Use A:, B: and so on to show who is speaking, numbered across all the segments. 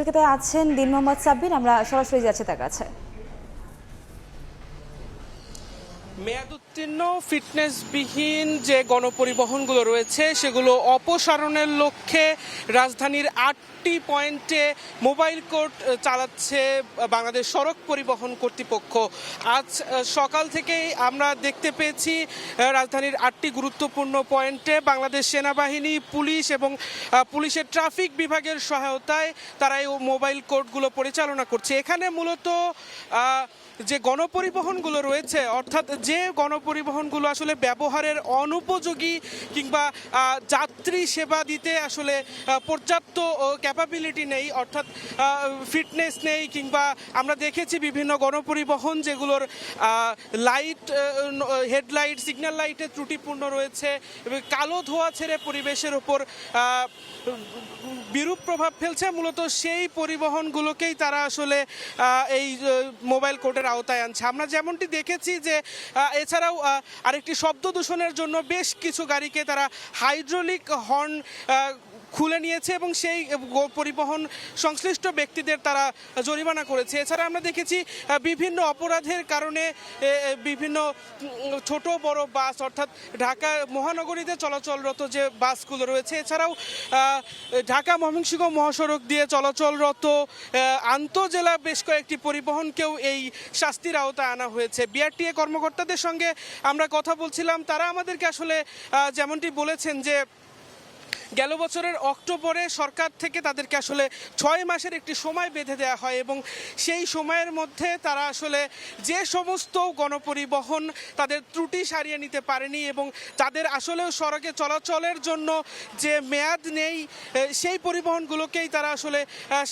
A: সহযোগিতায় আছেন দিন মোহাম্মদ সাব্বির, আমরা সরাসরি যাচ্ছি তার কাছে।
B: মেয়াদোত্তীর্ণ ফিটনেসবিহীন যে গণপরিবহনগুলো রয়েছে সেগুলো অপসারণের লক্ষ্যে রাজধানীর 8টি পয়েন্টে মোবাইল কোর্ট চালাচ্ছে বাংলাদেশ সড়ক পরিবহন কর্তৃপক্ষ। আজ সকাল থেকেই আমরা দেখতে পেয়েছি রাজধানীর 8টি গুরুত্বপূর্ণ পয়েন্টে বাংলাদেশ সেনাবাহিনী, পুলিশ এবং পুলিশের ট্রাফিক বিভাগের সহায়তায় তারা এই মোবাইল কোর্টগুলো পরিচালনা করছে। এখানে মূলত যে গণপরিবহনগুলো রয়েছে, অর্থাৎ যে গণপরিবহনগুলো আসলে ব্যবহারের অনুপযোগী কিংবা যাত্রী সেবা দিতে আসলে পর্যাপ্ত ক্যাপাবিলিটি নেই, অর্থাৎ ফিটনেস নেই, কিংবা আমরা দেখেছি বিভিন্ন গণপরিবহন যেগুলোর লাইট, হেডলাইট, সিগন্যাল লাইটে ত্রুটিপূর্ণ রয়েছে এবং কালো ধোঁয়া ছেড়ে পরিবেশের ওপর বিরূপ প্রভাব ফেলছে। মূলত সেই পরিবহনগুলোকেই তারা আসলে এই মোবাইল কোর্টের আওতায় আনছে। আমরা যেমনটি দেখেছি যে এছাড়াও আরেকটি শব্দ দূষণের জন্য বেশ কিছু গাড়িকে তারা হাইড্রোলিক হর্ন খুলে নিয়েছে এবং সেই পরিবহন সংশ্লিষ্ট ব্যক্তিদের তারা জরিমানা করেছে। এছাড়া আমরা দেখেছি বিভিন্ন অপরাধের কারণে বিভিন্ন ছোট বড় বাস, অর্থাৎ ঢাকা মহানগরীতে চলাচলরত যে বাসগুলো রয়েছে, এছাড়াও ঢাকা ময়মনসিংহ মহাসড়ক দিয়ে চলাচলরত আন্তঃজেলা বেশ কয়েকটি পরিবহনকেও এই শাস্তির আওতায় আনা হয়েছে। বিআরটিএ কর্মকর্তাদের সঙ্গে আমরা কথা বলছিলাম, তারা আমাদেরকে আসলে যেমনটি বলেছেন যে গেল বছরের অক্টোবরে সরকার থেকে তাদেরকে আসলে 6 মাসের একটি সময় বেঁধে দেওয়া হয় এবং সেই সময়ের মধ্যে তারা আসলে যে সমস্ত গণপরিবহন তাদের ত্রুটি সারিয়ে নিতে পারেনি এবং তাদের আসলেও সড়কে চলাচলের জন্য যে মেয়াদ নেই, সেই পরিবহনগুলোকেই তারা আসলে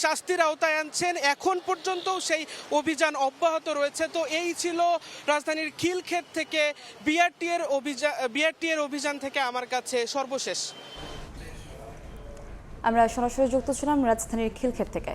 B: শাস্তির আওতায় আনছেন। এখন পর্যন্তও সেই অভিযান অব্যাহত রয়েছে। তো এই ছিল রাজধানীর খিলক্ষেত থেকে বিআরটিএর অভিযান থেকে আমার কাছে সর্বশেষ।
A: আমরা সরাসরি যুক্ত ছিলাম রাজধানীর খিলক্ষেত থেকে।